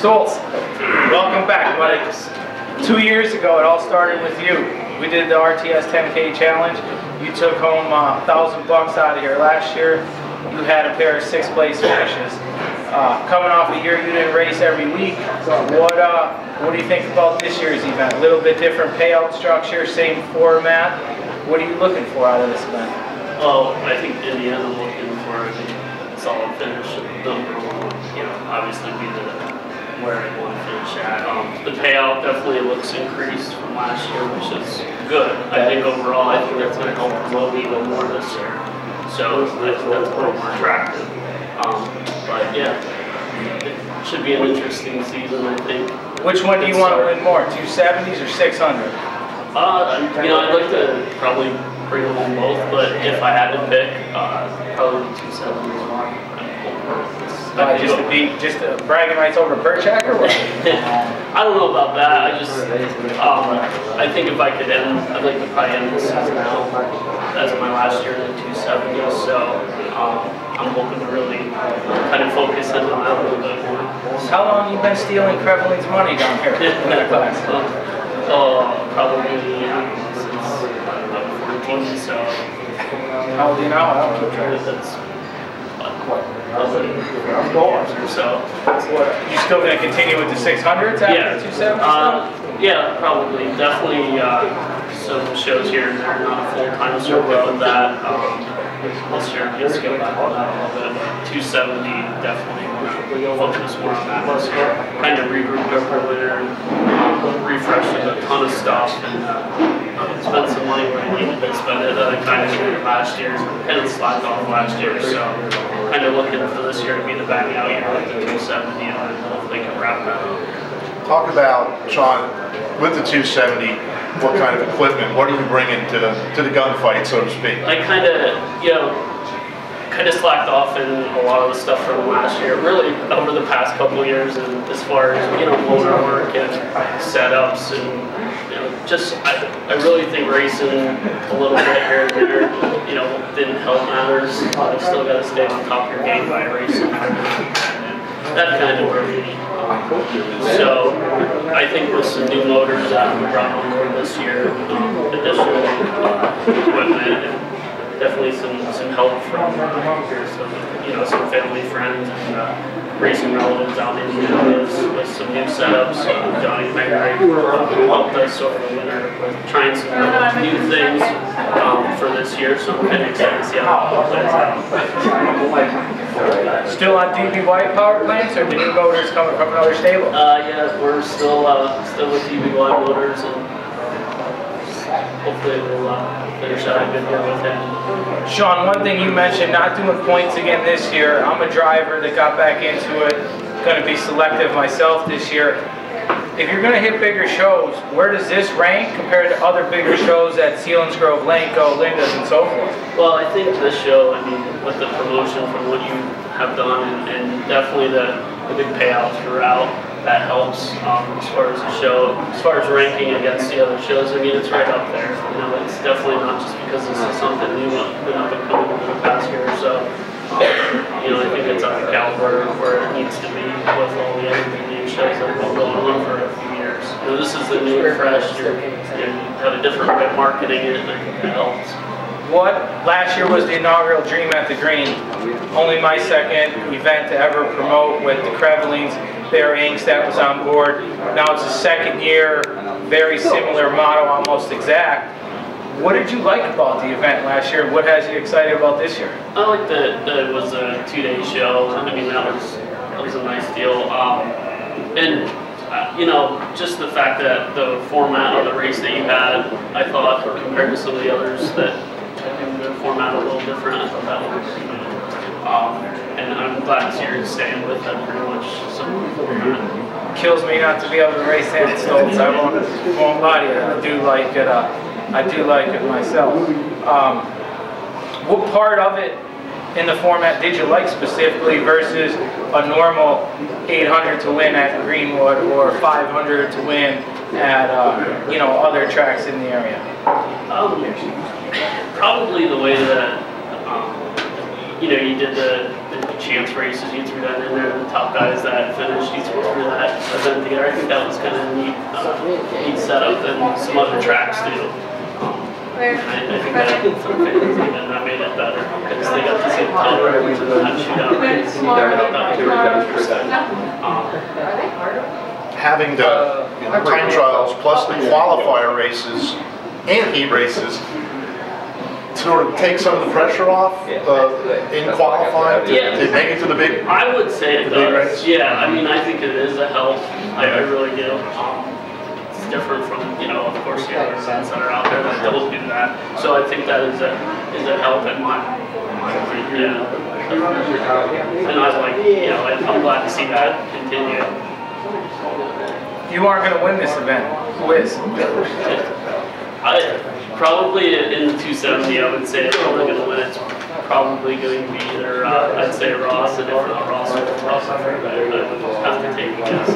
Stolz, welcome back, buddy. 2 years ago, it all started with you. We did the RTS 10K challenge. You took home $1,000 out of here. Last year, you had a pair of 6th place finishes. Coming off a year you didn't race every week, what do you think about this year's event? A little bit different payout structure, same format. What are you looking for out of this event? Well, I think in the end I'm looking for a solid finish. Number one, obviously be where I want to finish at. The payout definitely looks increased from last year, which is good. I think overall, I think that's going to help promote even more this year. So I think that's a little more attractive. But yeah, it should be an interesting season, I think. Which one do you want to win more, 270s or 600? I'd like to probably bring them home both, but if I had to pick, probably 270s. Just bragging rights over Perchak or what? I don't know about that. I think if I could I'd like to probably end the season now as my last year in the 270s. So I'm hoping to really kind of focus in on that a little bit more. How long have you been stealing Krevlin's money down here in that class? Probably since about 14. So how old are you now? I don't keep track. That's so you still going to continue with the 600s after the 270s? Yeah, probably. Definitely some shows here and there, not a full-time circuit with that. This year, just go back on that a little bit. 270, definitely focus more on that this year. Kind of regroup over winter, refreshing a ton of stuff, and spend some money where I needed to spend it. I kind of did last year, kind of slacked off last year, so kind of looking for this year to be the back out year with the 270, and hopefully can wrap that up. Talk about, Sean, with the 270, what kind of equipment, what are you bringing to the gunfight, so to speak? I kind of slacked off in a lot of the stuff from last year, really over the past couple of years, and as far as motor work and setups and I really think racing a little bit here and there, didn't help matters. You still got to stay on top of your game by racing. That kind of worked me. So I think with some new motors that we brought on board this year, additional equipment, and definitely some help from some family friends and racing relatives out in Indianapolis with some new setups. Johnny McRae helped us over the winter with trying some new things for this year, so I'm kind of excited to see how it plays out. Still on DBY power plants, or the new motors coming from another stable? Yeah, we're still with DBY motors, and hopefully we'll finish out a good year with him. Sean, one thing you mentioned, not doing points again this year. I'm a driver that got back into it, going to be selective myself this year. If you're going to hit bigger shows, where does this rank compared to other bigger shows at Selinsgrove, Lanco, Linda's, and so forth? Well, I think this show, with the promotion from what you have done, and definitely the big payouts throughout, that helps as far as the show. As far as ranking against the other shows, it's right up there. It's definitely not just because this is something new, been up and coming over the past year or so. I think it's up the caliber where it needs to be with all the other big shows that have been going on for a few years. This is the new and fresh. You have a different way of marketing it, and I think that helps. Last year was the inaugural Dream at the Green. Only my second event to ever promote with the Krevlings. There, Angstadt was on board. Now it's the second year, very similar motto, almost exact. What did you like about the event last year? What has you excited about this year? I like that it was a 2-day show. That was a nice deal. Just the fact that the format of the race that you had, I thought, compared to some of the others that do the format a little different, I thought that was pretty good. And I'm glad to see you're staying with that pretty much similar format. Kills me not to be able to race at Stolz. I won't lie to you. I do like it. I do like it myself. What part of it in the format did you like specifically versus a normal 800 to win at Greenwood or 500 to win at other tracks in the area? Probably the way that you did the chance races, you threw that in there, and the top guys that finished, you threw that event together. I think that was kind of neat, neat setup, and some other tracks too. I think that for the fans even that made it better because they got to see the top riders and that shootout race. Having the time trials plus the qualifier races and heat races sort of take some of the pressure off in qualifying to make it to the big. I would say it does. Yeah, I mean, I think it is a help. I really do. It's different from, you know, of course, the other events that are out there that don't do that. So I think that is a help in my opinion. Yeah. And I was like, you know, I'm glad to see that continue. You aren't going to win this event. Who is? Probably in the 270, I would say if I'm going to win, it's probably going to be either, I'd say Ross, and if not Ross, I would have to take a guess.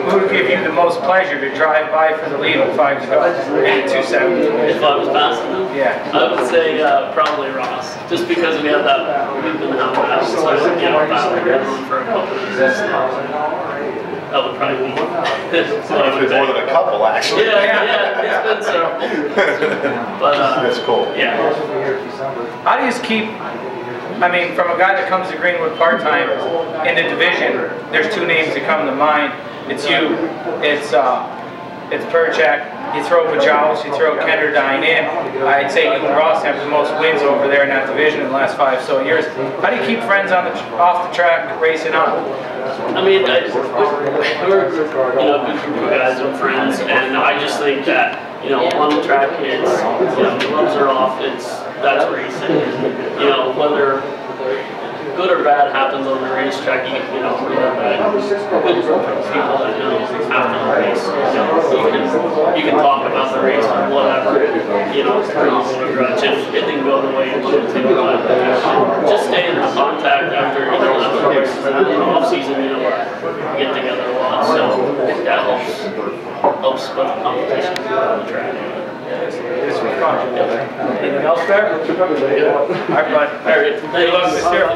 Who would give you the most pleasure to drive by for the lead with 5 to go in 270? If I was passing them? Yeah. I would say probably Ross, just because we have that, we've been having that, so you know, battle for a couple of years. That would probably be. It's more than a couple, actually. Yeah, it's been several. But that's cool. Yeah. How do you keep? I mean, from a guy that comes to Greenwood part-time in the division, there's 2 names that come to mind. It's you. It's Perchak. You throw Pajalis, you throw Kenderdine in. I'd say you and Ross have the most wins over there in that division in the last 5 so years. How do you keep friends on off the track racing on? I mean, we're a group, you know, good group of guys and friends, and I just think that, you know, on the track, it's, you know, the gloves are off, that's racing. You know, whether good or bad happens on the racetrack, you know, we have a good group of people that know after the race. You can talk about the race or whatever, you know, no grudge if it didn't go the way you wanted to. But just stay in contact after, you know, after races and in the off season, you know, we get together a lot, so that helps with the competition on the track. This was fun. Anything else there? All right, bud. All right, Good luck this year.